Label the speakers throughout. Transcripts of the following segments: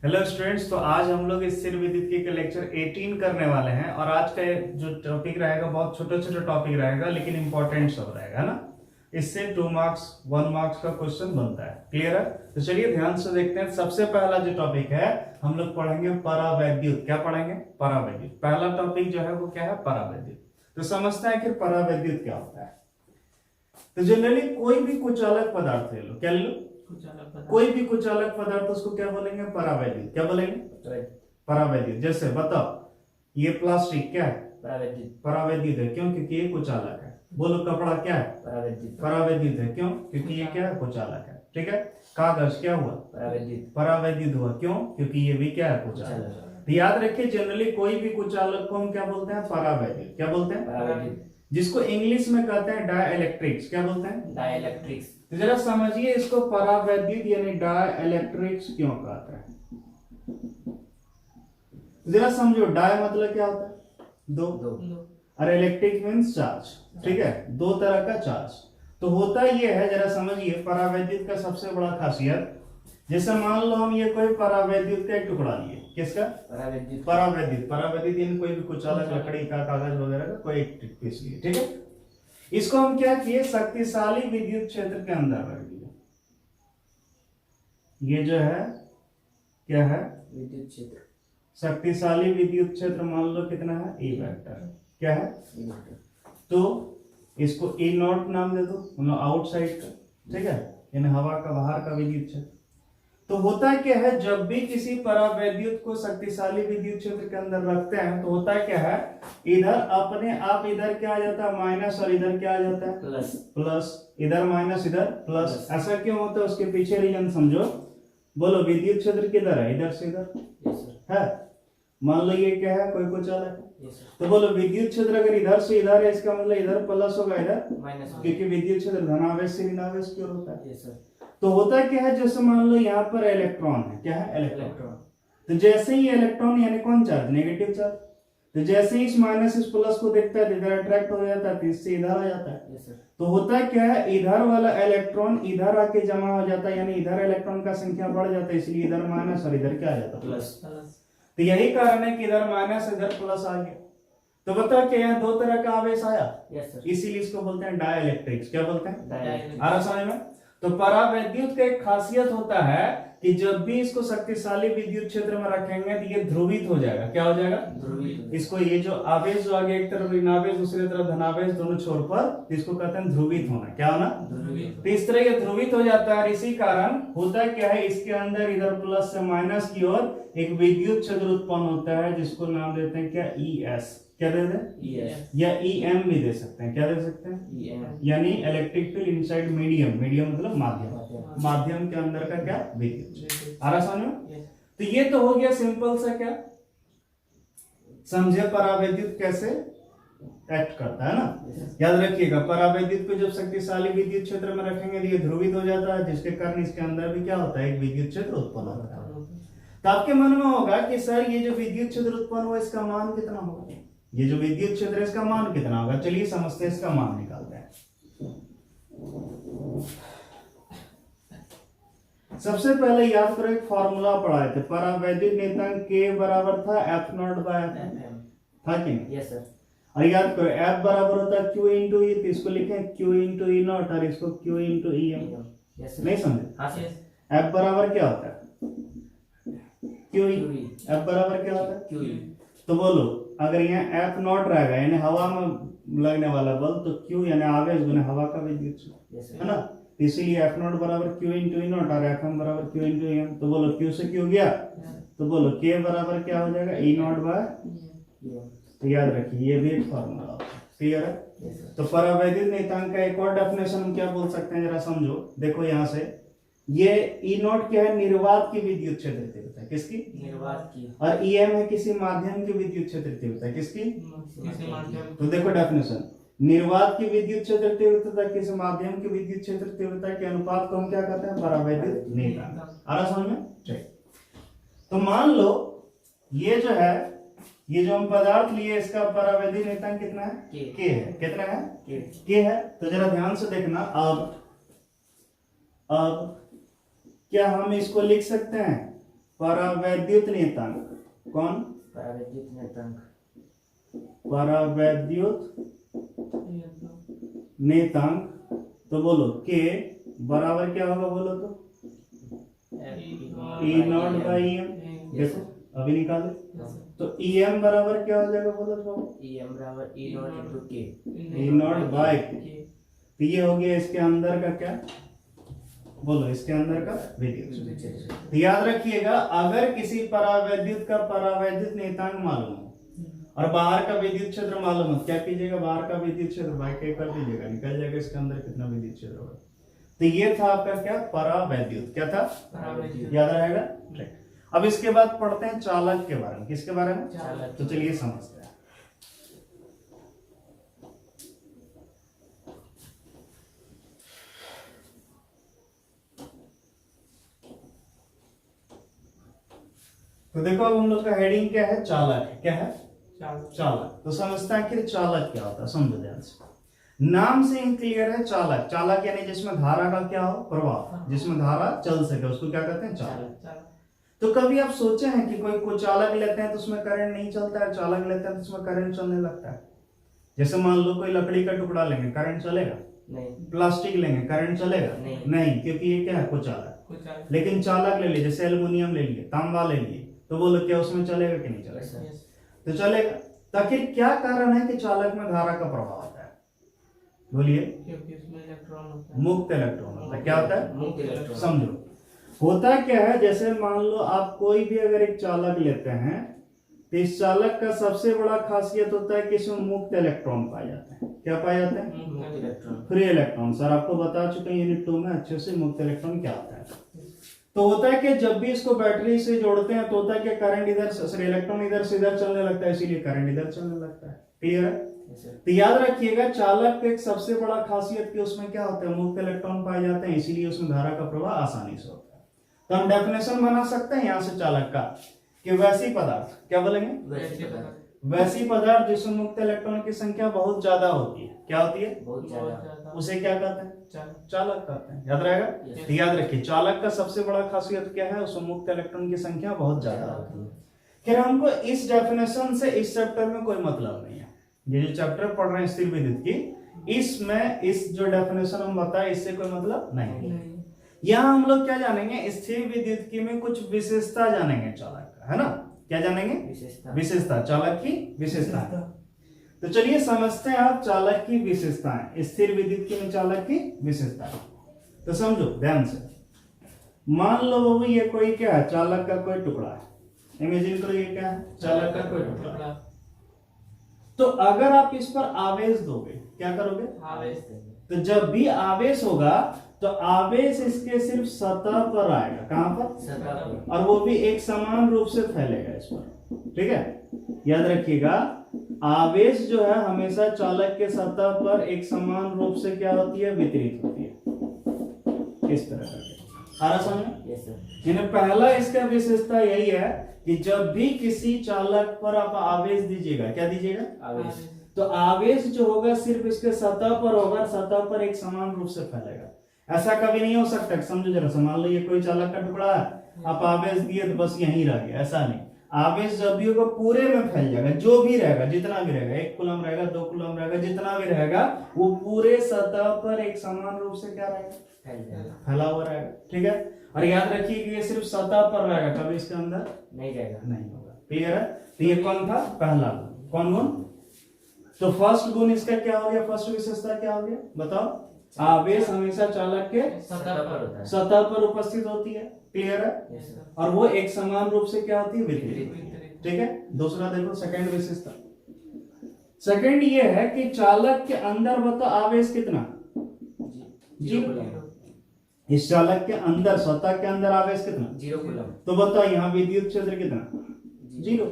Speaker 1: Hello students, तो आज हम लोग इस स्थिर विद्युत के लेक्चर 18 करने वाले हैं। और आज का जो टॉपिक रहेगा बहुत छोटे छोटे टॉपिक रहेगा, लेकिन इंपॉर्टेंट सब रहेगा ना। इससे 2 मार्क्स 1 मार्क्स का क्वेश्चन बनता है। क्लियर है? तो चलिए ध्यान से देखते हैं। सबसे पहला जो टॉपिक है हम लोग पढ़ेंगे परावैद्युत। क्या पढ़ेंगे? परावैद्युत। पहला टॉपिक जो है वो क्या है? परावैद्युत। तो समझते हैं कि परावैद्युत क्या होता है। तो जनरली कोई भी कुचालक पदार्थ ले लो। क्या ले लो? कोई भी कुचालक पदार्थ, उसको क्या बोलेंगे? परावैद्युत। क्या बोलेंगे? परावैद्युत। जैसे बताओ, ये प्लास्टिक क्या है? परावैद्युत है। क्यों? क्योंकि ये कुचालक है। बोलो, कपड़ा क्या है? परावैद्युत है। क्यों? क्योंकि ये क्या है? कुचालक है। ठीक है। कागज क्या हुआ? परावैद्युत हुआ। क्यों? क्योंकि ये भी क्या है? कुचालक। तो याद रखिए, जनरली कोई भी कुचालक को हम क्या बोलते हैं? परावैद्युत। क्या बोलते हैं? जिसको इंग्लिश में कहते हैं डाइलेक्ट्रिक्स। क्या बोलते हैं?
Speaker 2: डाइलेक्ट्रिक्स।
Speaker 1: तो जरा समझिए इसको, परावैद्युत यानी डाइलेक्ट्रिक्स क्यों कहते हैं। जरा समझो, डाई मतलब क्या होता है? दो। और इलेक्ट्रिक मींस चार्ज। ठीक है, दो तरह का चार्ज। तो होता ये है, जरा समझिए परावैद्युत का सबसे बड़ा खासियत, जैसे मान लो हम ये कोई परावैद्युत का एक टुकड़ा लिए। किसका? परावैद्युत। परावैद्युत यानी कोई भी कुचालक, लकड़ी का, कागज वगैरह का कोई एक पीस लिए। ठीक है। इसको हम क्या किए? शक्तिशाली विद्युत क्षेत्र के अंदर रख दिए। ये जो है क्या है?
Speaker 2: विद्युत क्षेत्र।
Speaker 1: शक्तिशाली विद्युत क्षेत्र मान लो कितना है? E vector. क्या है? तो इसको E नॉट नाम दे दो, मतलब आउटसाइड का। ठीक है, यानी हवा का बाहर का विद्युत क्षेत्र। तो होता क्या है, जब भी किसी परावैद्युत को शक्तिशाली विद्युत क्षेत्र के अंदर रखते हैं तो होता क्या है, इधर अपने आप इधर क्या आ जाता है? माइनस, और इधर क्या आ जाता है? प्लस। इधर माइनस, इधर प्लस। ऐसा क्यों होता है? उसके पीछे रीजन समझो। बोलो, विद्युत क्षेत्र किधर है? इधर से इधर है। मान लो ये क्या है? कोई कुचालक है। तो बोलो, विद्युत क्षेत्र अगर इधर से इधर है, इसका मतलब इधर प्लस होगा, इधर माइनस, क्योंकि विद्युत क्षेत्र धनावेश से ऋणावेश की ओर होता है। तो होता क्या है, जैसे मान लो यहाँ पर इलेक्ट्रॉन है। क्या है? इलेक्ट्रॉन। तो जैसे ही इलेक्ट्रॉन यानी कौन चार्ज? Negative charge. तो जैसे ही इस माइनस इस प्लस को देखता है, इधर अट्रैक्ट हो जाता है, तो इससे इधर आ जाता है। तो होता क्या है, इधर वाला इलेक्ट्रॉन इधर आके जमा हो जाता है, यानी इधर इलेक्ट्रॉन का संख्या बढ़ जाता है, इसलिए इधर माइनस और इधर क्या आ जाता है? प्लस। तो यही कारण है कि इधर माइनस इधर प्लस आ गया। तो बताओ कि यहाँ दो तरह का आवेश आया, इसीलिए इसको बोलते हैं डाइलेक्ट्रिक्स। क्या बोलते हैं? आ रहा समझ में? तो परावैद्युत का एक खासियत होता है कि जब भी इसको शक्तिशाली विद्युत क्षेत्र में रखेंगे तो ये ध्रुवित हो जाएगा। क्या हो जाएगा? ध्रुवित। इसको ये जो आवेश जो आगे एक तरफ ऋणावेश दूसरी तरफ धनावेश दोनों छोर पर, इसको कहते हैं ध्रुवित होना। क्या होना? ध्रुवित। तो इस तरह ये ध्रुवित हो जाता है। इसी कारण होता क्या है, इसके अंदर इधर प्लस से माइनस की ओर एक विद्युत क्षेत्र उत्पन्न होता है, जिसको नाम देते हैं क्या? ES। क्या दे दें? या EM भी दे सकते हैं। क्या दे सकते हैं? यानी electric field inside medium. Medium मतलब माध्यम। माध्यम के अंदर का क्या? विद्युत। आ रहा समझ में? तो ये तो हो गया सिंपल सा। क्या समझे परावैद्युत कैसे एक्ट करता है ना। याद रखिएगा, परावैद्युत को जब शक्तिशाली विद्युत क्षेत्र में रखेंगे तो ये ध्रुवित हो जाता है, जिसके कारण इसके अंदर भी क्या होता है? एक विद्युत क्षेत्र उत्पन्न होता है। तो आपके मन में होगा कि सर ये जो विद्युत क्षेत्र उत्पन्न हुआ इसका मान कितना होगा? ये जो विद्युत क्षेत्र है इसका मान कितना होगा? चलिए समझते हैं, इसका मान निकालते हैं। सबसे पहले याद करो, एक फॉर्मूला पढ़ाए थे, परावैद्युत नियतांक K बराबर था F नॉट बाय F, था कि नहीं? Yes sir. और याद करो F बराबर होता है Q इंटू E, तो इसको लिखें Q इंटू E नॉट और इसको Q इंटू EM। नहीं समझे? हाँ सर। F बराबर क्या होता है? QE। F बराबर क्या होता है? QE। तो बोलो, अगर यहाँ F नॉट रहेगा यानी हवा में लगने वाला बल, तो Q यानी आवेश गुना हवा का विद्युत क्षेत्र, है ना। इसीलिए F नॉट बराबर Q इंटू E नॉट और Fm बराबर Q इंटू EM। तो बोलो Q से Q गया, तो बोलो K बराबर क्या हो जाएगा? E not by. तो याद रखिए, ये भी एक फॉर्मूला। क्लियर है? तो परावैद्युत नियतांक का एक और डेफिनेशन हम क्या बोल सकते हैं, जरा समझो। देखो यहाँ से, ये E नॉट क्या है? निर्वात की विद्युत क्षेत्र तीव्रता। किसकी? निर्वात की। और EM है किसी माध्यम की विद्युत क्षेत्र तीव्रता। किसकी? किसी माध्यम। तो देखो डेफिनेशन, निर्वात की विद्युत क्षेत्र तीव्रता किसी माध्यम की विद्युत क्षेत्र तीव्रता के अनुपात को हम क्या कहते हैं? परावैद्युत नियतांक। आ रहा समझ में? चलिए, तो मान लो ये जो है, ये जो हम पदार्थ लिए, इसका परावैद्युत नियतांक कितना है? K है। कितना है? K है। तो जरा ध्यान से देखना। अब क्या हम इसको लिख सकते हैं परावैद्युत नियतांक। कौन?
Speaker 2: परावैद्युत नियतांक।
Speaker 1: परावैद्युत नियतांक। तो बोलो के बराबर क्या होगा, बोलो तो ई नॉट बाई एम। देखो अभी निकाले तो ई एम बराबर क्या हो जाएगा, बोलो तो
Speaker 2: ई एम बराबर ई नॉट इंटू के।
Speaker 1: ई नॉट बाई। तो ये हो गया इसके अंदर का क्या, बोलो इसके अंदर का विद्युत क्षेत्र। तो याद रखिएगा, अगर किसी परावैद्युत का परावैद्युत नियतांक मालूम हो और बाहर का विद्युत क्षेत्र मालूम हो, क्या कीजिएगा, बाहर का विद्युत क्षेत्र बाई के कर दीजिएगा, निकल जाएगा इसके अंदर कितना विद्युत क्षेत्र होगा। तो ये था आपका क्या, परावैद्युत। क्या था? याद रहेगा। ठीक। अब इसके बाद पढ़ते हैं चालक के बारे में। किसके बारे में?
Speaker 2: चालक।
Speaker 1: तो चलिए समझते हैं। तो देखो अब हम लोग का हेडिंग क्या है, चालक है। क्या है? चालक। तो समझते हैं आखिर चालक क्या होता है, समझो ध्यान से। नाम से ही क्लियर है, चालक। चालक यानी जिसमें धारा का क्या हो, प्रवाह, जिसमें धारा चल सके, उसको क्या कहते हैं, चालक। तो कभी आप सोचे हैं कि कोई चालक लेते हैं तो उसमें करंट नहीं चलता है, चालक लेते हैं तो उसमें करंट चलने लगता है। जैसे मान लो कोई लकड़ी का टुकड़ा लेंगे, करंट चलेगा?
Speaker 2: नहीं।
Speaker 1: प्लास्टिक लेंगे, करंट चलेगा?
Speaker 2: नहीं।
Speaker 1: क्योंकि ये क्या है, कुचालक। लेकिन चालक ले लीजिए, जैसे एल्युमिनियम ले लिए, तांबा ले लिए, तो बोलो क्या उसमें चलेगा कि नहीं चलेगा? तो चलेगा। तो आखिर क्या कारण है कि चालक में धारा का प्रभाव होता है, बोलिए?
Speaker 3: क्योंकि उसमें इलेक्ट्रॉन होता है।
Speaker 1: मुक्त इलेक्ट्रॉन होता है। क्या होता है?
Speaker 2: मुक्त इलेक्ट्रॉन।
Speaker 1: समझो होता क्या है, जैसे मान लो आप कोई भी अगर एक चालक लेते हैं तो इस चालक का सबसे बड़ा खासियत होता है कि इसमें मुक्त इलेक्ट्रॉन पाए जाते हैं। क्या पाए जाते हैं?
Speaker 2: मुक्त इलेक्ट्रॉन।
Speaker 1: Free electron. सर आपको बता चुके हैं यूनिट 2 में अच्छे से मुक्त इलेक्ट्रॉन क्या होता है। तो होता है कि जब भी इसको बैटरी से जोड़ते हैं तो होता है कि करंट इधर से, इलेक्ट्रॉन इधर से इधर चलने लगता है, इसीलिए करंट इधर चलने लगता है। क्लियर है? तो याद रखिएगा, चालक का एक सबसे बड़ा खासियत कि उसमें क्या होता है, मुक्त इलेक्ट्रॉन पाए जाते हैं, इसीलिए उसमें धारा का प्रवाह आसानी से होता है। तो हम डेफिनेशन बना सकते हैं यहाँ से चालक का कि वैसी पदार्थ, क्या बोलेंगे, वैसी पदार्थ जिसमें मुक्त इलेक्ट्रॉन की संख्या बहुत ज्यादा होती है। क्या होती है?
Speaker 2: बहुत ज्यादा।
Speaker 1: उसे क्या कहते हैं? चालक कहते हैं। याद रहेगा। तो याद रखिए, चालक का सबसे बड़ा खासियत क्या है, उसमें मुक्त इलेक्ट्रॉन की संख्या बहुत ज्यादा होती है। फिर हमको इस डेफिनेशन से इस चैप्टर में कोई मतलब नहीं है। ये जो चैप्टर पढ़ रहे हैं स्थिर विद्युत की, इसमें इस जो डेफिनेशन हम बताए इससे कोई मतलब नहीं। यहाँ हम लोग क्या जानेंगे, स्थिर विद्युत की में कुछ विशेषता जानेंगे चालक का, है ना? क्या जानेंगे? विशेषता। चालक की विशेषता। तो चलिए समझते हैं आप चालक की विशेषताएं, स्थिर विद्युत की में चालक की विशेषताएं। तो समझो ध्यान से। मान लो बाबू ये कोई क्या है, चालक का कोई टुकड़ा है। इमेजिन करो ये क्या है, चालक का कोई टुकड़ा। तो अगर आप इस पर आवेश दोगे, क्या करोगे?
Speaker 3: आवेश।
Speaker 1: तो जब भी आवेश होगा तो आवेश इसके सिर्फ सतह पर आएगा। कहां पर?
Speaker 2: सतह पर।
Speaker 1: और वो भी एक समान रूप से फैलेगा इस पर। ठीक है, याद रखिएगा, आवेश जो है हमेशा चालक के सतह पर एक समान रूप से क्या होती है, वितरित होती है। इस तरह करके आ रहा समझ? यानी पहला इसका विशेषता यही है कि जब भी किसी चालक पर आप आवेश दीजिएगा, क्या दीजिएगा?
Speaker 2: आवेश।
Speaker 1: तो आवेश जो होगा सिर्फ इसके सतह पर होगा, सतह पर एक समान रूप से फैलेगा। ऐसा कभी नहीं हो सकता। समझो जरा, मान लो ये कोई चालक का टुकड़ा है, आप आवेश दिए तो बस यहीं रह गया, ऐसा नहीं। आवेश जब भी होगा पूरे में फैल जाएगा, जो भी रहेगा, जितना भी रहेगा, 1 कूलम रहेगा, 2 कूलम रहेगा, जितना भी रहेगा वो पूरे सतह पर एक समान रूप से क्या रहेगा, फैला हुआ रहेगा। ठीक है, और याद रखिए कि ये सिर्फ सतह पर रहेगा, कभी इसके अंदर
Speaker 2: नहीं जाएगा,
Speaker 1: नहीं होगा। क्लियर है? तो ये कौन था? पहला गुण। कौन गुण? तो फर्स्ट गुण इसका क्या हो गया, फर्स्ट विशेषता क्या हो गया, बताओ? आवेश हमेशा चालक के सतह पर उपस्थित होती है। क्लियर है? और वो एक समान रूप से क्या होती है, वितरित। ठीक है, दूसरा देखो, सेकंड विशेषता। सेकंड ये है कि चालक के अंदर बताओ आवेश कितना? 0। इस चालक के अंदर, सतह के अंदर आवेश कितना?
Speaker 2: 0 कूलम।
Speaker 1: तो बताओ यहाँ विद्युत क्षेत्र कितना? 0।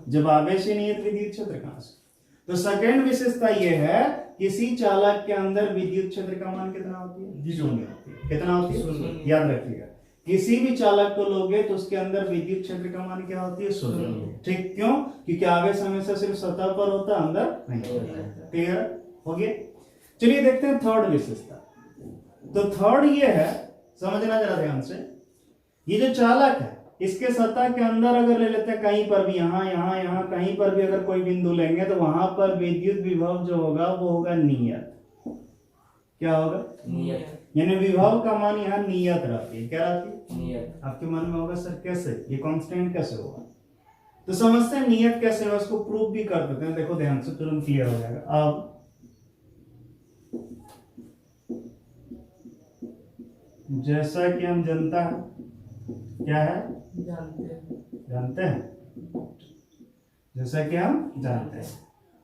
Speaker 1: जब आवेश ही नहीं है तो विद्युत क्षेत्र कहां से? तो सेकंड विशेषता ये है, किसी चालक के अंदर विद्युत क्षेत्र का मान कितना होती है? 0 होती है। कितना होती है? याद रखिएगा, किसी भी चालक को लोगे तो उसके अंदर विद्युत क्षेत्र का मान क्या होती है? 0। ठीक, क्यों? क्योंकि आवेश हमेशा सिर्फ सतह पर होता है, अंदर नहीं होता। क्लियर हो गया? चलिए देखते हैं थर्ड विशेषता। तो थर्ड ये है, समझना जरा ध्यान से, ये जो चालक है इसके सतह के अंदर अगर ले लेते हैं कहीं पर भी, यहाँ यहाँ यहाँ कहीं पर भी अगर कोई बिंदु लेंगे तो वहां पर विद्युत विभव जो होगा वो होगा नियत। क्या होगा?
Speaker 2: नियत।
Speaker 1: यानी विभव का मान यहाँ नियत रहती है। क्या रहती है?
Speaker 2: नियत।
Speaker 1: आपके मन में होगा सर कैसे ये कांस्टेंट कैसे होगा, तो समझते हैं नियत कैसे होगा, उसको प्रूफ भी कर देते हैं। देखो ध्यान से तुरंत क्लियर हो जाएगा। अब जैसा कि हम जनता है, क्या है? जानते हैं। जैसा कि हम जानते हैं,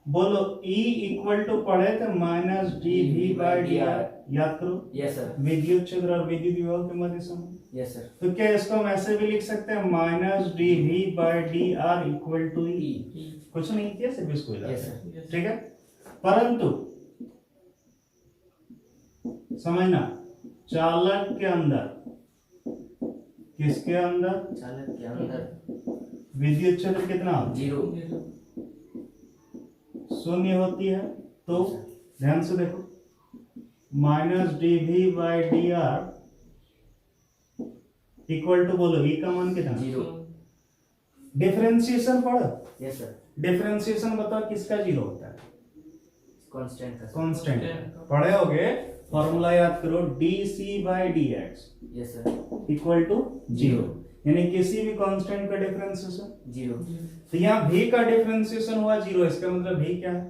Speaker 1: बोलो E इक्वल टू पढ़े थे minus D V by D R. याद करो,
Speaker 2: यस सर।
Speaker 1: विद्युत क्षेत्र और विद्युत विभव के मध्य संबंध।
Speaker 2: Yes sir.
Speaker 1: तो क्या इसको हम ऐसे भी लिख सकते हैं minus D V by D R equal to E. कुछ नहीं किया, सिर्फ इसको ही
Speaker 2: यस
Speaker 1: लगाया।
Speaker 2: सर।
Speaker 1: ठीक है, परंतु समझना, चालक के अंदर, किसके अंदर?
Speaker 2: चालक के अंदर
Speaker 1: विद्युत क्षेत्र कितना होता है?
Speaker 2: जीरो।
Speaker 1: शून्य होती है। तो ध्यान से देखो, minus D V by D R equal to, बोलो ई का मान कितना?
Speaker 2: जीरो।
Speaker 1: डिफरेंशिएशन पढ़ो।
Speaker 2: Yes sir.
Speaker 1: डिफरेंशिएशन बताओ किसका जीरो होता है?
Speaker 2: कांस्टेंट का।
Speaker 1: कांस्टेंट। पढ़े होगे, फॉर्मूला याद करो, D C by D X
Speaker 2: yes sir.
Speaker 1: Equal to zero, यानी किसी भी कांस्टेंट का डिफरेंशिएशन
Speaker 2: जीरो।
Speaker 1: तो यहाँ भी का डिफरेंशिएशन हुआ जीरो। इसका मतलब भी क्या है?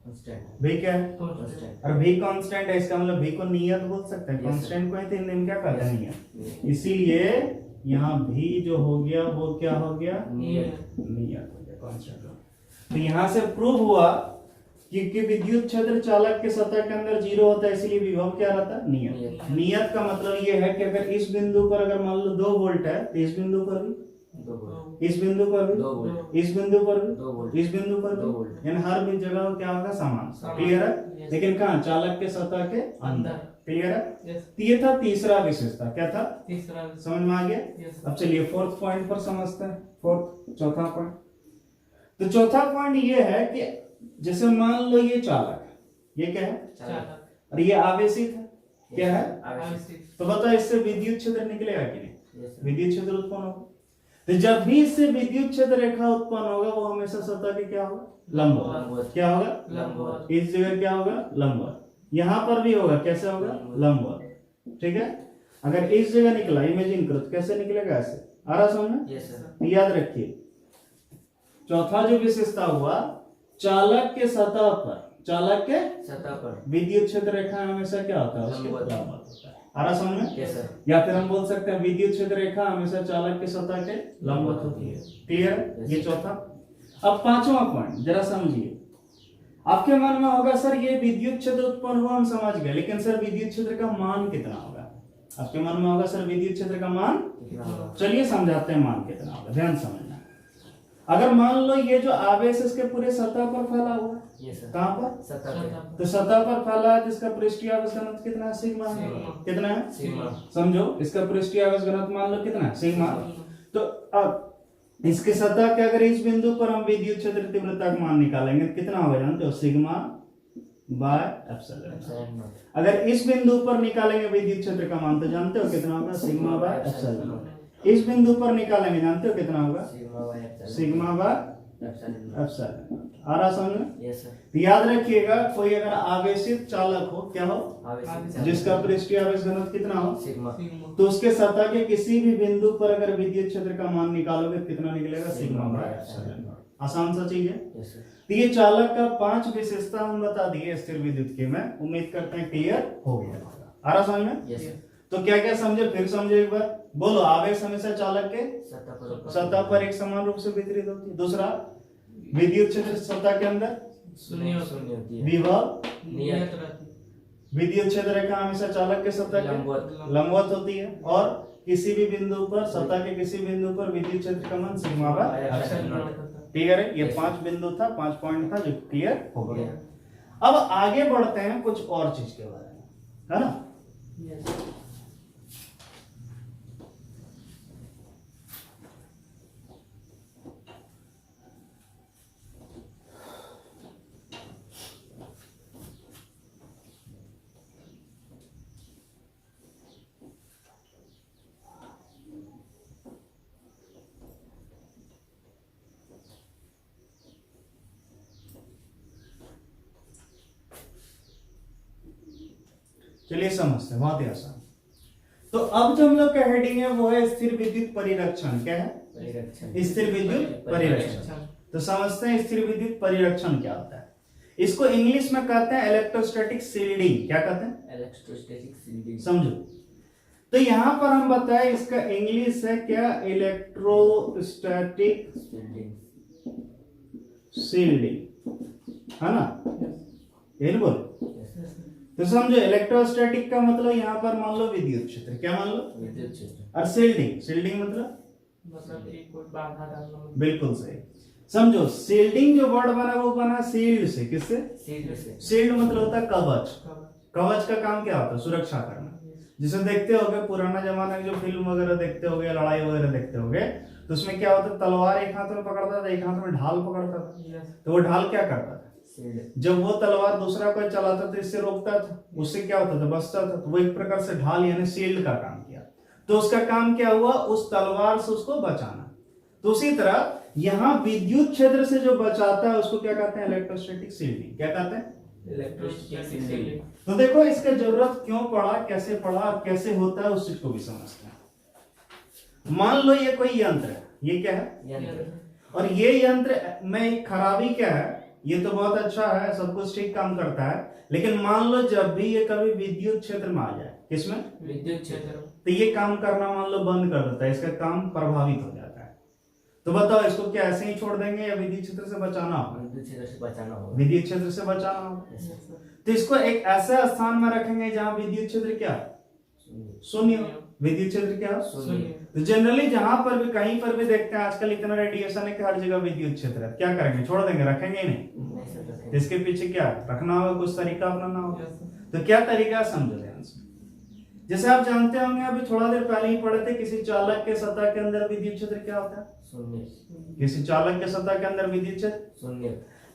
Speaker 2: कांस्टेंट।
Speaker 1: भी क्या है?
Speaker 2: कांस्टेंट।
Speaker 1: और भी कांस्टेंट है, इसका मतलब भी को नियत बोल सकते हैं।
Speaker 2: Yes, sir.
Speaker 1: कांस्टेंट को ही तीन दिन क्या कहते हैं? नियत।
Speaker 2: नियत।
Speaker 1: इसीलिए यहाँ भी जो हो गया वो क्या हो गया?
Speaker 2: नियत।
Speaker 1: नियत हो गया, कांस्टेंट। तो यहाँ से प्रूव हुआ कि विद्युत क्षेत्र चालक के सतह के अंदर जीरो होता है, इसीलिए विभव क्या रहता है? नियत।
Speaker 2: नियत।
Speaker 1: नियत का मतलब ये है कि अगर इस बिंदु पर अगर मान लो 2 वोल्ट है तो इस बिंदु पर भी,
Speaker 2: 2 वोल्ट।
Speaker 1: इस बिंदु पर भी,
Speaker 2: 2 वोल्ट।
Speaker 1: इस बिंदु पर भी,
Speaker 2: 2 वोल्ट।
Speaker 1: इस बिंदु पर
Speaker 2: 2
Speaker 1: भी,
Speaker 2: वोल्ट।
Speaker 1: यानी हर भी जगह क्या होगा? समान।
Speaker 3: समान।
Speaker 1: क्लियर है?
Speaker 3: Yes.
Speaker 1: लेकिन कहाँ? चालक के सतह के अंदर।
Speaker 3: अंदर।
Speaker 1: क्लियर है?
Speaker 3: यस।
Speaker 1: तो ये था तीसरा विशेषता। क्या था?
Speaker 3: तीसरा।
Speaker 1: समझ में आ गया?
Speaker 3: यस।
Speaker 1: अब चलिए फोर्थ पॉइंट पर समझते हैं। चौथा पॉइंट। तो चौथा पॉइंट ये है कि जैसे मान लो ये चालक, ये क्या है?
Speaker 3: चालक।
Speaker 1: और ये आवेशित है। क्या है?
Speaker 3: आवेशित।
Speaker 1: तो बताओ इससे विद्युत क्षेत्र निकलेगा कि नहीं?
Speaker 2: Yes sir.
Speaker 1: विद्युत क्षेत्र उत्पन्न होगा। तो जब भी इससे विद्युत क्षेत्र रेखा उत्पन्न होगा वो हमेशा सतह के क्या होगा? लंबवत।
Speaker 2: लंबवत।
Speaker 1: क्या होगा?
Speaker 3: लंबवत।
Speaker 1: इस जगह क्या होगा? लंबवत। यहाँ पर भी होगा, कैसे होगा? लंबवत। ठीक है, अगर इस जगह निकला, इमेजिन करो, तो कैसे निकलेगा? ऐसे। आ रहा समझ में?
Speaker 2: Yes sir.
Speaker 1: तो याद रखिए, चौथा जो विशेषता हुआ, चालक के सतह पर, चालक के
Speaker 2: सतह पर
Speaker 1: विद्युत क्षेत्र रेखा हमेशा क्या होता है? उसके
Speaker 2: लंबवत।
Speaker 1: लंबवत होता है। आ रहा समझ में?
Speaker 2: Yes sir.
Speaker 1: या फिर हम बोल सकते हैं विद्युत क्षेत्र रेखा हमेशा चालक के सतह के लंबवत होती है। क्लियर? ये चौथा। अब पांचवा पॉइंट जरा समझिए। आपके मन में होगा सर ये विद्युत क्षेत्र उत्पन्न हुआ, हम समझ गए, लेकिन सर विद्युत क्षेत्र का मान कितना होगा? आपके मन में होगा सर विद्युत क्षेत्र का मान,
Speaker 2: कितना होगा?
Speaker 1: चलिए समझाते हैं मान कितना होगा। ध्यान समझना। अगर मान लो ये जो आवेश इसके पूरे सतह पर फैला हुआ है,
Speaker 2: यस सर।
Speaker 1: कहां पर?
Speaker 2: सतह पे।
Speaker 1: तो सतह पर फैला है, तो इसका पृष्ठीय आवेश घनत्व कितना है? सिग्मा है।
Speaker 3: सिग्मा।
Speaker 1: कितना है?
Speaker 2: सिग्मा।
Speaker 1: समझो, इसका पृष्ठीय आवेश घनत्व मान लो कितना है? सिग्मा। तो अब इसके सतह के अगर इस बिंदु पर हम विद्युत क्षेत्र तीव्रता का मान निकालेंगे तो कितना होगा जानते हो? Sigma by epsilon.
Speaker 2: एप्सिलॉन।
Speaker 1: अगर इस बिंदु पर निकालेंगे विद्युत क्षेत्र का मान तो जानते हो कितना होगा? Sigma by epsilon. इस बिंदु पर निकालेंगे, जानते हो कितना होगा?
Speaker 2: Sigma by epsilon.
Speaker 1: Sigma by
Speaker 2: epsilon.
Speaker 1: Epsilon. आ रहा समझ में?
Speaker 2: Yes sir.
Speaker 1: तो याद रखिएगा, कोई अगर आवेशित चालक हो, क्या हो?
Speaker 2: आवेशित।
Speaker 1: जिसका पृष्ठीय आवेश घनत्व कितना हो?
Speaker 2: सिग्मा।
Speaker 1: तो उसके सतह के किसी भी बिंदु पर अगर विद्युत क्षेत्र का मान निकालोगे तो कितना निकलेगा? Sigma by epsilon. आसान सा चीज है।
Speaker 2: Yes sir.
Speaker 1: तो ये चालक का 5 विशेषता हम बता दिए स्थिर विद्युत की। मैं उम्मीद करते हैं क्लियर हो गया। आ रहा समझ में?
Speaker 2: Yes sir.
Speaker 1: तो क्या क्या समझे, फिर समझो एक बार। बोलो, आवेश हमेशा चालक के सतह पर एक समान रूप से वितरित होती है। दूसरा, विद्युत क्षेत्र सतह के अंदर
Speaker 3: शून्य
Speaker 2: होती है।
Speaker 1: विभव,
Speaker 3: नियत रहती।
Speaker 1: विद्युत क्षेत्र रेखा हमेशा चालक के सतह के
Speaker 2: लंबवत।
Speaker 1: लंबवत होती है। और किसी भी बिंदु पर, सतह के किसी बिंदु पर विद्युत क्षेत्र का मान सिग्मा बाय एप्सिलॉन। क्लियर है? ये 5 बिंदु था, 5 पॉइंट था जो क्लियर हो गया। अब आगे बढ़ते हैं कुछ और चीज के बारे में, है ना?
Speaker 3: यस।
Speaker 1: चलिए समझते हैं, बहुत ही आसान। तो अब जो हम लोग का हेडिंग है वो है स्थिर विद्युत परिरक्षण। क्या है?
Speaker 2: परिरक्षण।
Speaker 1: स्थिर विद्युत परिरक्षण। तो समझते हैं स्थिर विद्युत परिरक्षण क्या होता है। इसको इंग्लिश में कहते हैं इलेक्ट्रोस्टैटिक शील्डिंग। क्या कहते हैं?
Speaker 2: Electrostatic shielding.
Speaker 1: समझो, तो यहां पर हम बताएं इसका इंग्लिश है क्या? Electrostatic
Speaker 2: shielding.
Speaker 1: शील्डिंग, है ना? यही बोल।
Speaker 2: Yes,
Speaker 1: तो समझो इलेक्ट्रोस्टैटिक का मतलब यहां पर मान लो विद्युत क्षेत्र। क्या मान लो?
Speaker 2: विद्युत क्षेत्र।
Speaker 1: और शील्डिंग, शील्डिंग मतलब
Speaker 3: मतलब एक कोई बाधा डालना।
Speaker 1: बिल्कुल सही। समझो शील्डिंग जो वर्ड बना वो बना शील्ड से। किससे?
Speaker 2: शील्ड से।
Speaker 1: शील्ड मतलब होता है कवच।
Speaker 3: कवच।
Speaker 1: कवच का काम क्या होता है? सुरक्षा करना। जिसे देखते होगे पुराना जमाना की जो फिल्म वगैरह देखते होगे, लड़ाई वगैरह देखते होगे, तो उसमें क्या होता है? तलवार एक हाथ में पकड़ता था, एक हाथ में ढाल पकड़ता था।
Speaker 3: Yes.
Speaker 1: तो वो ढाल क्या करता था?
Speaker 2: शील्ड।
Speaker 1: जब वो तलवार दूसरा कोई चलाता था इससे रोकता था, उससे क्या होता था? बचता था। तो वो एक प्रकार से ढाल यानी शील्ड का काम किया। तो उसका काम क्या हुआ? उस तलवार से उसको बचाना। तो उसी तरह यहां विद्युत क्षेत्र से जो बचाता है उसको क्या कहते हैं? Electrostatic shielding. क्या कहते हैं?
Speaker 2: Electrostatic shielding.
Speaker 1: तो देखो इसका जरूरत क्यों पड़ा, कैसे पड़ा और कैसे होता है उस चीज को भी समझते हैं। मान लो ये कोई यंत्र है, ये क्या है?
Speaker 2: यंत्र।
Speaker 1: और ये यंत्र में खराबी क्या है? ये तो बहुत अच्छा है, सब कुछ ठीक काम करता है, लेकिन मान लो जब भी ये कभी विद्युत क्षेत्र में आ जाए, किसमें?
Speaker 3: विद्युत क्षेत्र।
Speaker 1: तो ये काम करना मान लो बंद कर देता है, इसका काम प्रभावित हो जाता है। तो बताओ इसको क्या ऐसे ही छोड़ देंगे या विद्युत क्षेत्र से बचाना होगा?
Speaker 2: विद्युत क्षेत्र से बचाना होगा।
Speaker 1: विद्युत क्षेत्र से बचाना होगा।
Speaker 2: Yes,
Speaker 1: तो इसको एक ऐसे स्थान में रखेंगे जहां विद्युत क्षेत्र क्या है?
Speaker 2: शून्य।
Speaker 1: शून्य हो। विद्युत क्षेत्र क्या हो?
Speaker 2: शून्य।
Speaker 1: तो जनरली जहां पर भी कहीं पर भी देखते हैं आजकल इतना रेडिएशन है कि हर जगह विद्युत क्षेत्र है। क्या करेंगे? छोड़ देंगे? रखेंगे ही नहीं।
Speaker 2: नहीं सर,
Speaker 1: तो
Speaker 2: रखेंगे।
Speaker 1: इसके पीछे क्या रखना होगा? कुछ तरीका अपनाना होगा।
Speaker 3: Yes.
Speaker 1: तो क्या तरीका है समझो ध्यान से। जैसे आप जानते होंगे अभी थोड़ा देर पहले ही पढ़े थे, किसी चालक के सतह के अंदर विद्युत क्षेत्र क्या होता है?
Speaker 2: शून्य।
Speaker 1: किसी चालक के सतह के अंदर विद्युत क्षेत्र।
Speaker 2: शून्य।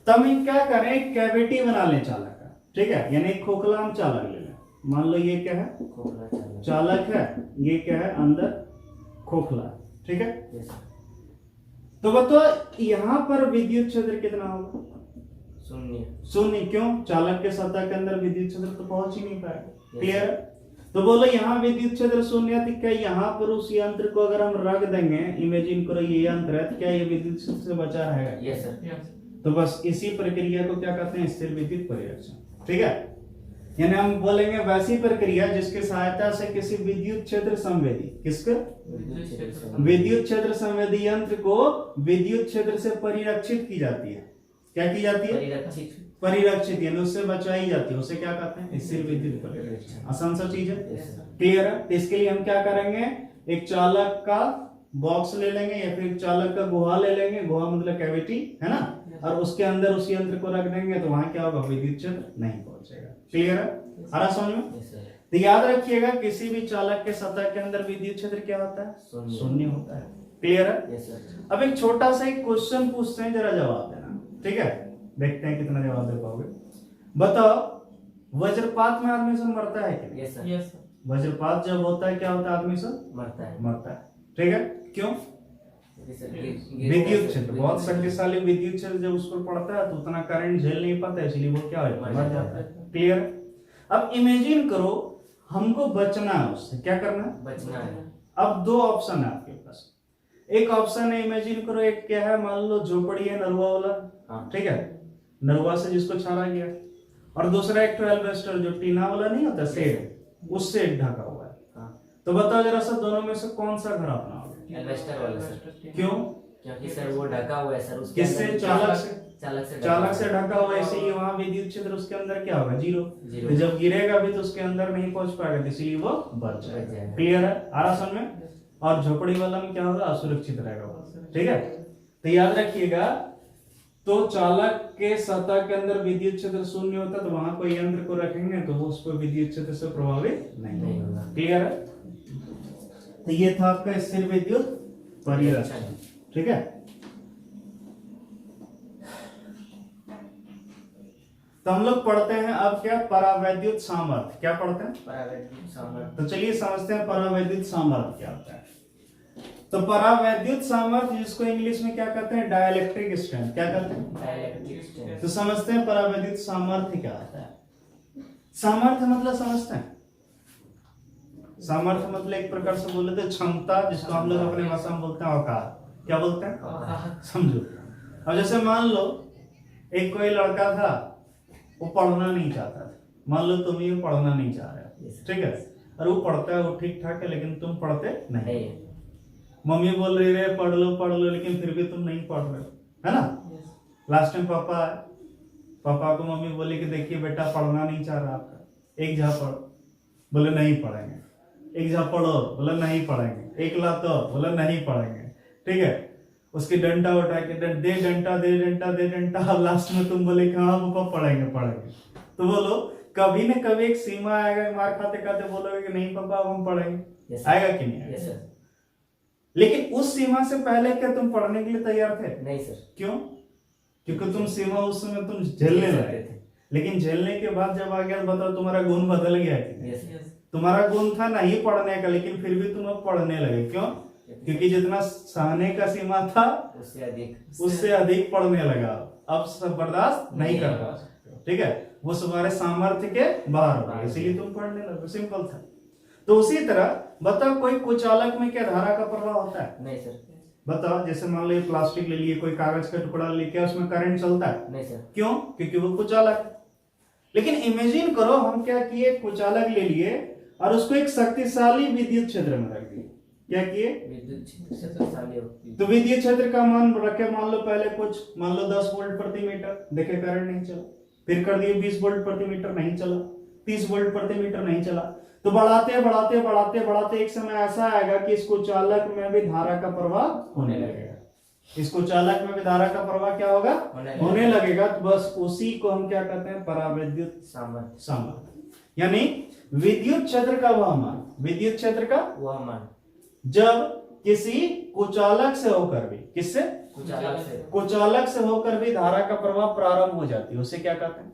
Speaker 1: तब हम क्या करें? कैविटी बना लें चालक का। ठीक है, यानी एक खोखला हम चालक ले लें। मान लो ये क्या है?
Speaker 2: खोखला चालक।
Speaker 1: चालक है, ये क्या है? अंदर खोखला। ठीक है,
Speaker 2: Yes, sir।
Speaker 1: तो बताओ यहां पर विद्युत क्षेत्र कितना होगा?
Speaker 2: शून्य।
Speaker 1: शून्य। क्यों? चालक के सतह के अंदर विद्युत क्षेत्र तो पहुंच ही नहीं पाएगा। क्लियर? तो बोलो यहाँ विद्युत क्षेत्र शून्य है, तो क्या यहाँ पर उस यंत्र को अगर हम रख देंगे, इमेजिन करो ये यंत्र है, तो क्या ये विद्युत क्षेत्र से बचा रहेगा?
Speaker 2: Yes, sir।
Speaker 3: Yes.
Speaker 1: तो बस इसी प्रक्रिया को क्या कहते हैं? स्थिर विद्युत परिरक्षण। ठीक है, यानी हम बोलेंगे वैसी प्रक्रिया जिसकी सहायता से किसी विद्युत क्षेत्र संवेदी, किसके?
Speaker 2: विद्युत क्षेत्र से।
Speaker 1: विद्युत क्षेत्र संवेदी यंत्र को विद्युत क्षेत्र से परिरक्षित की जाती है। क्या की जाती है?
Speaker 2: परिरक्षित।
Speaker 1: परिरक्षित, यानी उससे बचाई जाती है। उसे क्या कहते हैं? स्थिर विद्युत परिरक्षण। आसान सा चीज है।
Speaker 2: Yes, sir।
Speaker 1: क्लियर है? तो इसके लिए हम क्या करेंगे? एक चालक का बॉक्स ले लेंगे या फिर चालक का गुहा ले लेंगे। गुहा मतलब कैविटी, है ना? और उसके अंदर उस यंत्र को रख देंगे तो वहां क्या होगा? विद्युत क्षेत्र नहीं पहुंचेगा। क्लियर है? आ रहा समझ में?
Speaker 2: Yes, sir।
Speaker 1: तो याद रखिएगा किसी भी चालक के सतह के अंदर विद्युत क्षेत्र क्या होता है?
Speaker 2: शून्य।
Speaker 1: शून्य होता है। क्लियर है?
Speaker 2: Yes, sir।
Speaker 1: अब एक छोटा सा एक क्वेश्चन पूछते हैं, जरा जवाब देना। ठीक है, देखते हैं कितना जवाब दे पाओगे। बताओ वज्रपात में आदमी सब मरता है क्या?
Speaker 2: Yes, sir।
Speaker 3: Yes, sir.
Speaker 1: वज्रपात जब होता है क्या होता है? आदमी सब
Speaker 2: मरता है।
Speaker 1: मरता है। ठीक है, क्यों?
Speaker 2: Yes, sir।
Speaker 1: विद्युत क्षेत्र, बहुत शक्तिशाली विद्युत क्षेत्र जब उस पर पड़ता है तो उतना करंट झेल नहीं पाता, इसलिए वो क्या हो जाता है? मर जाता है। क्लियर? अब इमेजिन करो हमको बचना है उससे, क्या करना है?
Speaker 2: बचना है।
Speaker 1: अब दो ऑप्शन है आपके पास। एक ऑप्शन है, इमेजिन करो, एक क्या है, मान लो झोपड़ी है नरुआ वाला।
Speaker 2: हाँ।
Speaker 1: ठीक है, नरुआ से जिसको छाड़ा गया, और दूसरा एक एल्वेस्टर जो टीना वाला नहीं होता, शेड, उससे ढका हुआ है।
Speaker 2: हाँ।
Speaker 1: तो बताओ जरा सा दोनों में से कौन सा घर अपनाओगे?
Speaker 2: एल्वेस्टर वाला सर।
Speaker 1: क्यों?
Speaker 2: क्योंकि सर वो ढका हुआ है सर, उसके
Speaker 1: किससे?
Speaker 2: अंदर
Speaker 1: चालक से। चालक से ढका हुआ है, इसीलिए वहां विद्युत क्षेत्र उसके अंदर क्या होगा? जीरो।
Speaker 2: जीरो।
Speaker 1: तो जब गिरेगा भी तो उसके अंदर नहीं पहुंच पाएगा, इसीलिए वो बच जाएगा। क्लियर है? आ रहा समझ में? और झोपड़ी वाला में क्या होगा? असुरक्षित रहेगा वो। ठीक है, तो याद रखिएगा, तो चालक के सतह के अंदर विद्युत क्षेत्र शून्य होता है, तो वहां कोई यंत्र को रखेंगे तो वो उसको विद्युत क्षेत्र से प्रभावित नहीं होगा। क्लियर है? तो ये था आपका स्थिर विद्युत परिरक्षण। ठीक है, तो हम लोग पढ़ते हैं अब क्या? परावैद्युत सामर्थ्य। क्या पढ़ते हैं?
Speaker 2: परावैद्युत सामर्थ्य।
Speaker 1: तो चलिए समझते हैं परावैद्युत सामर्थ्य क्या होता है। तो परावैद्युत सामर्थ्य जिसको इंग्लिश में क्या कहते हैं? Dielectric strength. क्या कहते हैं?
Speaker 2: Dielectric strength.
Speaker 1: तो समझते हैं परावैद्युत सामर्थ्य क्या होता है। सामर्थ्य मतलब समझते हैं? सामर्थ्य मतलब एक प्रकार से बोले तो क्षमता, जिसको हम लोग अपने भाषा में बोलते हैं औकात। क्या बोलते हैं?
Speaker 3: औकात।
Speaker 1: समझो। अब जैसे मान लो एक कोई लड़का था, वो पढ़ना नहीं चाहता था। मान लो तुम ये पढ़ना नहीं चाह रहे हो, ठीक है, और वो पढ़ता है, वो ठीक ठाक है, लेकिन तुम पढ़ते नहीं। मम्मी बोल रही है पढ़ लो, लेकिन फिर भी तुम नहीं पढ़ रहे हो, है ना। लास्ट टाइम पापा को मम्मी बोली कि देखिए बेटा पढ़ना नहीं चाह रहा आपका, एक झा पढ़, बोले नहीं पढ़ेंगे। एक झा पढ़ो, बोले नहीं पढ़ेंगे। एक लात बोले नहीं पढ़ेंगे, ठीक है। उसकी डंडा उठा के दे डंडा, अब लास्ट में तुम बोले कि हाँ पापा पढ़ेंगे। तो बोलो कभी न कभी एक सीमा आएगा, मार खाते खाते बोलोगे कि नहीं पापा अब हम पढ़ेंगे। आएगा कि नहीं आएगा? लेकिन उस सीमा से पहले क्या तुम पढ़ने के लिए तैयार थे?
Speaker 2: नहीं सर।
Speaker 1: क्यों? क्योंकि तुम सीमा उस समय तुम झेलने लगे थे, लेकिन झेलने के बाद जब आ गया, बताओ तुम्हारा गुण बदल गया कि तुम्हारा गुण था नहीं पढ़ने का, लेकिन फिर भी तुम अब पढ़ने लगे। क्यों? क्योंकि जितना सहने का सीमा था उससे अधिक पढ़ने लगा। अब सब बर्दाश्त नहीं कर पा, ठीक है, वो तुम्हारे सामर्थ्य के बाहर हो गया, इसीलिए तुम पढ़ने लगे। सिंपल था। तो उसी तरह बताओ कोई कुचालक में क्या धारा का प्रवाह होता है?
Speaker 2: नहीं सर।
Speaker 1: बताओ जैसे मान लो प्लास्टिक ले लिए, कोई कागज का टुकड़ा ले, क्या उसमें करंट चलता है?
Speaker 2: नहीं सर।
Speaker 1: क्यों? क्योंकि वो कुचालक है। लेकिन इमेजिन करो हम क्या किए, कुचालक ले लिए और उसको एक शक्तिशाली विद्युत क्षेत्र में रख दिए। क्या किए?
Speaker 2: विद्युत क्षेत्र शक्तिशाली होती।
Speaker 1: तो विद्युत क्षेत्र का मान रखे, मान लो पहले कुछ, मान लो 10 वोल्ट प्रति मीटर, देखे करंट नहीं चला। फिर कर दिए 20 वोल्ट प्रति मीटर, नहीं चला। 30 वोल्ट प्रति मीटर, नहीं चला। तो बढ़ाते एक समय ऐसा आएगा कि इस कुचालक में भी धारा का प्रवाह होने लगेगा। इस कुचालक में भी धारा का प्रवाह क्या होगा? होने लगेगा। तो बस उसी को हम क्या कहते हैं? परावैद्युत सामर्थ्य। यानी विद्युत क्षेत्र का वह मान, विद्युत क्षेत्र का
Speaker 2: वह मान
Speaker 1: जब किसी कुचालक से होकर भी, किससे? कुचालक से होकर भी धारा का प्रवाह प्रारंभ हो जाती है, उसे क्या कहते हैं?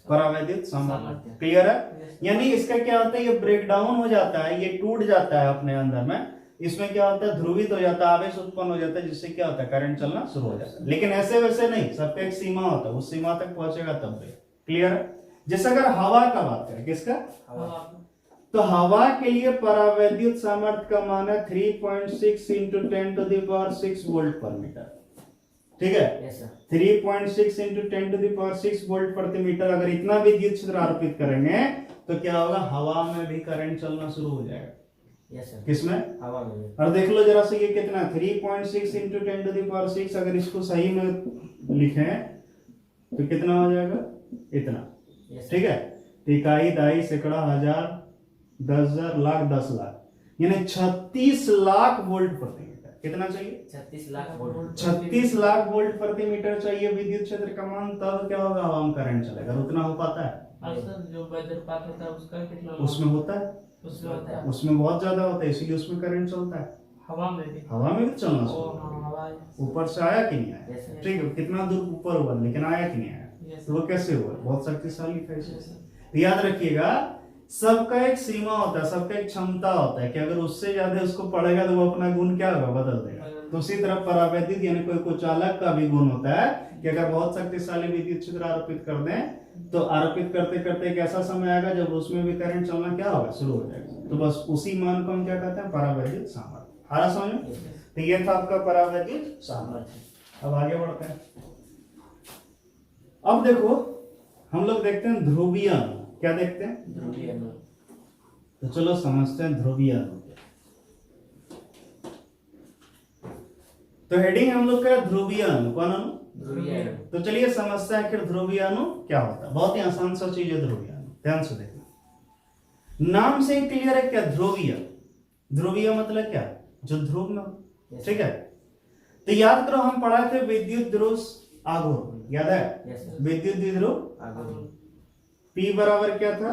Speaker 1: परावैद्युत सामर्थ्य। क्लियर है? यानी इसका क्या होता है, ये ब्रेक डाउन हो जाता है, ये टूट जाता है अपने अंदर में। इसमें क्या होता है? ध्रुवित हो जाता है, आवेश उत्पन्न हो जाता है, जिससे क्या होता है? करंट चलना शुरू हो जाता है। लेकिन ऐसे वैसे नहीं, सबका एक सीमा होता है, उस सीमा तक पहुंचेगा तब भी। क्लियर है? जैसे अगर हवा का बात करें, किसका? तो हवा के लिए परावैद्युत सामर्थ्य का मान है 3.6 इंटू 10⁻⁶ वोल्ट पर मीटर। ठीक है? 3.6 इंटू 10⁻⁶ वोल्ट प्रति मीटर। अगर इतना विद्युत क्षेत्र आरोपित करेंगे तो क्या होगा? हवा में भी करंट चलना शुरू हो जाएगा। किसमें? हवा में। और देख लो जरा से ये कितना, 3.6 इंटू 10⁻⁶। अगर इसको सही में लिखें तो कितना हो जाएगा? इतना। ठीक है? इकाई, दाई, सैकड़ा, हजार, 10,000, लाख, 10 लाख, यानी 36 लाख वोल्ट प्रति मीटर। कितना चाहिए?
Speaker 2: 36 लाख वोल्ट।
Speaker 1: 36 लाख वोल्ट प्रति मीटर चाहिए विद्युत क्षेत्र का मान, तब क्या होगा? हवा में करंट चलेगा। उतना हो पाता है?
Speaker 3: जो वज्रपात होता है उसका कितना?
Speaker 1: उसमें होता है, उसमें बहुत ज्यादा होता है, इसीलिए उसमें करंट चलता है। हवा में भी चलना शुरू। ऊपर से आया कि नहीं आया? ठीक है, कितना दूर ऊपर हुआ, लेकिन आया कि नहीं आया? तो वो कैसे हुआ? बहुत शक्तिशाली था। तो याद रखिएगा, सबका एक सीमा होता है, सबका एक क्षमता होता है कि अगर उससे ज्यादा उसको पढ़ेगा तो वो अपना गुण क्या होगा? बदल देगा। तो उसी तरह परावैद्युत यानी कोई कुचालक का भी गुण होता है कि अगर बहुत शक्तिशाली विद्युत क्षेत्र आरोपित कर दें तो आरोपित करते करते एक ऐसा समय आएगा जब उसमें भी करंट चलना क्या होगा? शुरू हो जाएगा। तो बस उसी मान को हम क्या कहते हैं? परावैद्युत सामर्थ्य। आ रहा समझ में? तो ये था आपका परावैद्युत सामर्थ्य। अब आगे बढ़ते हैं। अब देखो हम लोग देखते हैं ध्रुवीय अणु। क्या देखते हैं?
Speaker 2: ध्रुवीय अणु।
Speaker 1: तो चलो समझते हैं ध्रुवीय अणु। तो हेडिंग हम लोग का ध्रुवीय अणु। कौन अणु?
Speaker 2: ध्रुवीय अणु।
Speaker 1: तो चलिए समझते हैं कि ध्रुवीय अणु क्या होता है। बहुत ही आसान सा चीज है ध्रुवीय अणु, ध्यान से देखना। नाम से ही क्लियर है क्या? ध्रुवीय। ध्रुवीय मतलब क्या? जो ध्रुव में हो। ठीक है? तो याद करो हम पढ़ाए थे विद्युत ध्रुव आघूर्ण, याद है? विद्युत द्विध्रुव आघूर्ण। P बराबर क्या था?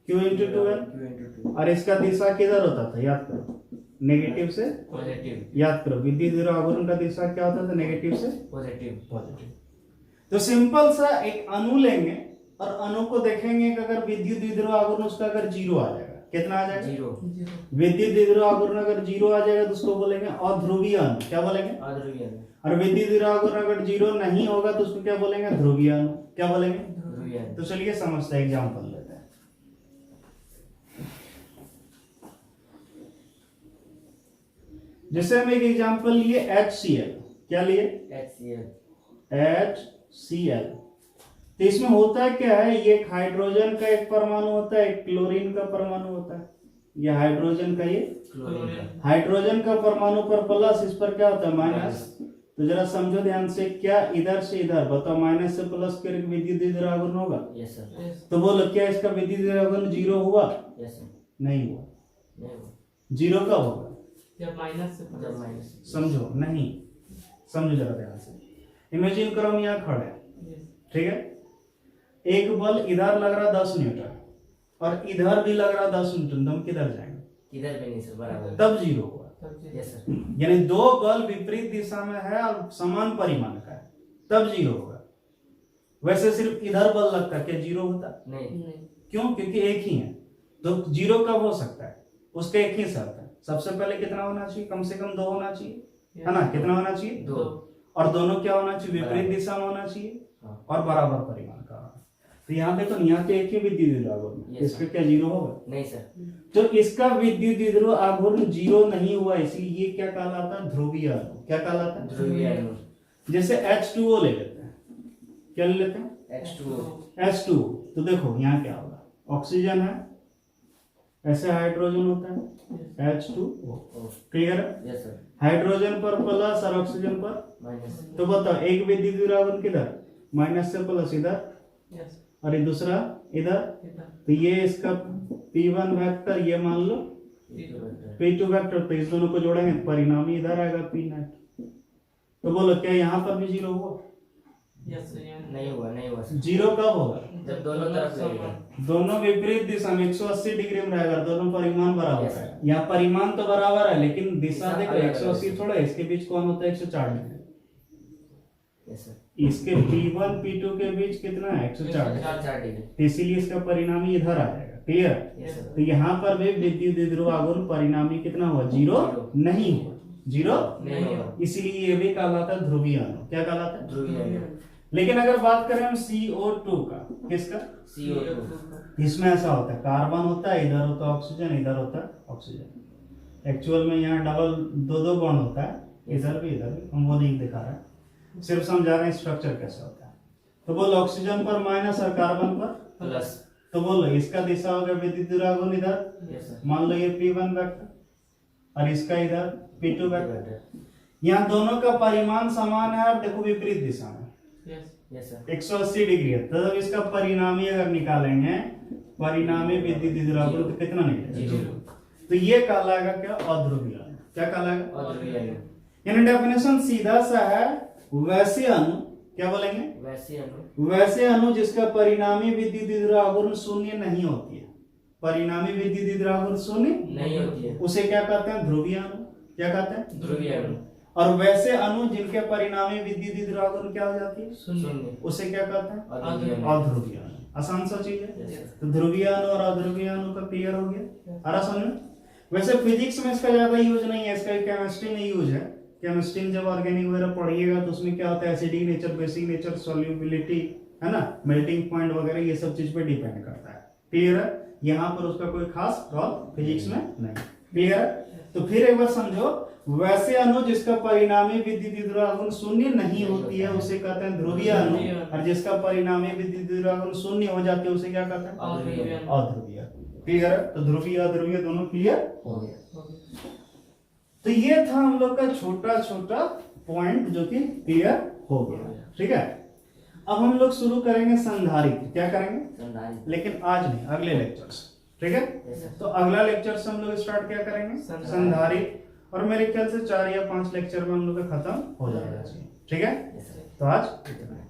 Speaker 1: Q into 2L। और इसका दिशा किधर होता था? याद करो, नेगेटिव से पॉजिटिव। याद करो विद्युत द्विध्रुव आघूर्ण का दिशा क्या होता था? नेगेटिव से पॉजिटिव। तो सिंपल सा एक अणु लेंगे और अणु को देखेंगे कि अगर विद्युत द्विध्रुव आघूर्ण उसका अगर 0 आ जाएगा, कितना आ जाएगा? 0। विद्युत द्विध्रुव आघूर्ण अगर 0 आ जाएगा तो उसको बोलेंगे अध्रुवीय अणु। क्या बोलेंगे? अध्रुवीय अणु। और विद्युत द्विध्रुव आघूर्ण अगर 0 नहीं होगा तो उसको क्या बोलेंगे? ध्रुवीय अणु। क्या बोलेंगे? ध्रुवीय अणु। तो चलिए समझते हैं, एग्जांपल लेते हैं। जैसे हम एक एग्जांपल लिए HCl, क्या लिए
Speaker 2: HCl
Speaker 1: HCl, तो इसमें होता है क्या है, ये एक हाइड्रोजन का एक परमाणु होता है, एक क्लोरीन का परमाणु होता है, ये हाइड्रोजन का, ये
Speaker 2: क्लोरीन का
Speaker 1: हाइड्रोजन का परमाणु पर प्लस, इस पर क्या होता है माइनस। तो जरा समझो ध्यान से, क्या इधर से इधर बताओ माइनस से प्लस के विद्युत द्रव्यमान होगा?
Speaker 2: यस सर
Speaker 1: तो बोलो क्या इसका विद्युत द्रव्यमान जीरो हुआ?
Speaker 2: यस सर
Speaker 1: नहीं हुआ।
Speaker 2: नहीं वो
Speaker 1: जीरो कब होगा?
Speaker 3: जब माइनस से
Speaker 2: जब
Speaker 3: प्लस
Speaker 2: माइनस
Speaker 1: समझो नहीं, समझो जरा ध्यान से। इमेजिन करो हम यहाँ खड़े हैं,
Speaker 3: यस
Speaker 1: ठीक है, एक बल इधर लग रहा 10 न्यूटन और इधर भी लग रहा 10 न्यूटन, तो हम किधर जाएंगे?
Speaker 2: किधर भी नहीं सर बराबर
Speaker 1: तब जीरो हुआ।
Speaker 3: तब जी
Speaker 2: यस सर
Speaker 1: यानी दो बल विपरीत दिशा में है और समान परिमाण का है, तब जीरो होगा। वैसे सिर्फ इधर बल लगता है, क्या जीरो होता?
Speaker 2: नहीं
Speaker 3: नहीं
Speaker 1: क्यों? क्योंकि एक ही है। तो जीरो कब हो सकता है? उसका एक ही शर्त है, सबसे पहले कितना होना चाहिए? कम से कम 2 होना चाहिए, है ना? कितना होना चाहिए?
Speaker 2: 2
Speaker 1: और दोनों क्या होना चाहिए? विपरीत
Speaker 2: बराबर।
Speaker 1: दिशा में होना चाहिए
Speaker 2: हाँ।
Speaker 1: और बराबर परिमाण का होना। तो यहाँ देखो, यहाँ पे एक ही विद्युत द्रव्यमान,
Speaker 2: Yes,
Speaker 1: इसका क्या जीरो होगा?
Speaker 2: नहीं सर
Speaker 1: तो इसका विद्युत द्रव्यमान जीरो नहीं हुआ, इसलिए ये क्या कहलाता है? ध्रुवीय अणु। क्या कहलाता है?
Speaker 2: ध्रुवीय अणु
Speaker 1: जैसे H2O ले लेते हैं, क्या ले लेते हैं?
Speaker 2: H2O
Speaker 1: H2। तो देखो यहाँ क्या होगा, ऑक्सीजन है, ऐसे हाइड्रोजन होता है H2O, क्लियर है?
Speaker 2: यस सर
Speaker 1: हाइड्रोजन पर प्लस और ऑक्सीजन पर,
Speaker 2: माइनस
Speaker 1: तो बताओ एक विद्युत द्रव्यमान किधर? माइनस से प्लस इधर,
Speaker 3: यस
Speaker 1: और ये दूसरा इधर।
Speaker 3: इधर
Speaker 1: तो ये इसका P1 वेक्टर, ये मान लो P2 वेक्टर, तो इस दोनों को जोड़ेंगे परिणामी इधर आएगा P नेट। तो बोलो क्या यहाँ पर भी जीरो हुआ?
Speaker 3: यस यहाँ
Speaker 2: नहीं हुआ सर
Speaker 1: जीरो कब होगा?
Speaker 2: जब दोनों तरफ लगेगा
Speaker 1: दोनों विपरीत दिशा में 180 डिग्री में रहेगा, दोनों परिमाण बराबर
Speaker 2: Yes.
Speaker 1: है। यहाँ परिमाण तो बराबर है लेकिन दिशा
Speaker 2: दिशा
Speaker 1: देखो,
Speaker 2: अलग-अलग
Speaker 1: 180
Speaker 2: है।
Speaker 1: थोड़ा, इसके बीच कौन होता है? 104 डिग्री।
Speaker 2: यस सर
Speaker 1: इसके P1 P2 के बीच कितना है? 104 डिग्री।
Speaker 2: 4 डिग्री
Speaker 1: तो इसीलिए इसका परिणामी इधर आ जाएगा, क्लियर?
Speaker 2: यस सर
Speaker 1: तो यहाँ पर भी विद्युत द्रव्यमान परिणामी कितना हुआ? Zero
Speaker 2: zero.
Speaker 1: नहीं हुआ, जीरो।
Speaker 2: नहीं होगा
Speaker 1: इसीलिए ये भी कहलाता है ध्रुवीय अणु। क्या कहलाता है?
Speaker 2: ध्रुवीय अणु
Speaker 1: लेकिन अगर बात करें हम CO2 का, किसका?
Speaker 2: CO2
Speaker 1: इसमें ऐसा होता है, कार्बन होता है, इधर होता है ऑक्सीजन, इधर होता है ऑक्सीजन। एक्चुअल में यहाँ डबल दो बॉन्ड होता है, इधर भी इधर भी, हम वो नहीं दिखा रहे हैं, सिर्फ समझा रहे हैं स्ट्रक्चर कैसे होता है। तो बोलो ऑक्सीजन पर माइनस और कार्बन पर
Speaker 2: प्लस
Speaker 1: तो बोलो इसका दिशा हो गया विद्युत द्रव्यमान इधर,
Speaker 2: यस सर
Speaker 1: मान लो ये P1 वेक्टर और इसका इधर P2 वेक्टर।
Speaker 2: यस
Speaker 1: यहाँ दोनों का परिमाण समान है और देखो विपरीत दिशा में
Speaker 3: यस
Speaker 2: सर
Speaker 1: 180 डिग्री है, तो जब इसका परिणामी अगर निकालेंगे, परिणामी विद्युत द्रव्यमान तो कितना निकलेगा?
Speaker 2: जीरो।
Speaker 1: तो ये कहलाएगा क्या? अध्रुवीय अणु। क्या कहलाएगा?
Speaker 2: अध्रुवीय अणु
Speaker 1: यानी डेफिनेशन सीधा सा है, वैसे अणु, क्या बोलेंगे? वैसे अणु जिसका परिणामी विद्युत द्रव्यमान शून्य नहीं होती है, परिणामी विद्युत द्रव्यमान शून्य
Speaker 2: नहीं होती है
Speaker 1: उसे क्या कहते हैं? ध्रुवीय अणु। क्या कहते हैं?
Speaker 2: ध्रुवीय अणु
Speaker 1: और वैसे अणु जिनके परिणामी विद्युत द्रव्यमान क्या हो जाती है?
Speaker 2: शून्य
Speaker 1: उसे क्या कहते हैं?
Speaker 2: अध्रुवीय अणु
Speaker 1: अध्रुवीय अणु। आसान सा चीज है।
Speaker 2: यस सर
Speaker 1: तो ध्रुवीय अणु और अध्रुवीय अणु का क्लियर हो गया, आ रहा समझ में? वैसे फिजिक्स में इसका ज्यादा यूज नहीं है, इसका केमिस्ट्री में यूज है। केमिस्ट्री में जब ऑर्गेनिक वगैरह पढ़िएगा तो उसमें क्या होता है? Acidic nature, basic nature, solubility, है ना, मेल्टिंग पॉइंट वगैरह, ये सब चीज पे डिपेंड करता है। क्लियर है? यहाँ पर उसका कोई खास रोल फिजिक्स में नहीं। क्लियर है? तो फिर एक बार समझो, वैसे अणु जिसका परिणामी विद्युत द्रव्यमान शून्य नहीं होती है उसे कहते हैं ध्रुवीय अणु, और जिसका परिणामी विद्युत द्रव्यमान शून्य हो जाती है उसे क्या कहते हैं? अध्रुवीय। क्लियर है? तो ध्रुवीय अध्रुवीय दोनों क्लियर
Speaker 2: हो गया
Speaker 1: तो ये था हम लोग का छोटा छोटा पॉइंट जो कि क्लियर हो गया। ठीक है, अब हम लोग शुरू करेंगे संधारित्र। क्या करेंगे?
Speaker 2: संधारित्र
Speaker 1: लेकिन आज नहीं, अगले लेक्चर्स। ठीक है,
Speaker 2: यस सर
Speaker 1: तो अगला लेक्चर से हम लोग स्टार्ट क्या करेंगे? संधारित्र। और मेरे ख्याल से 4 या 5 लेक्चर में हम लोग का खत्म हो जाएगा। ठीक है,
Speaker 2: यस सर
Speaker 1: तो आज
Speaker 2: इतना है।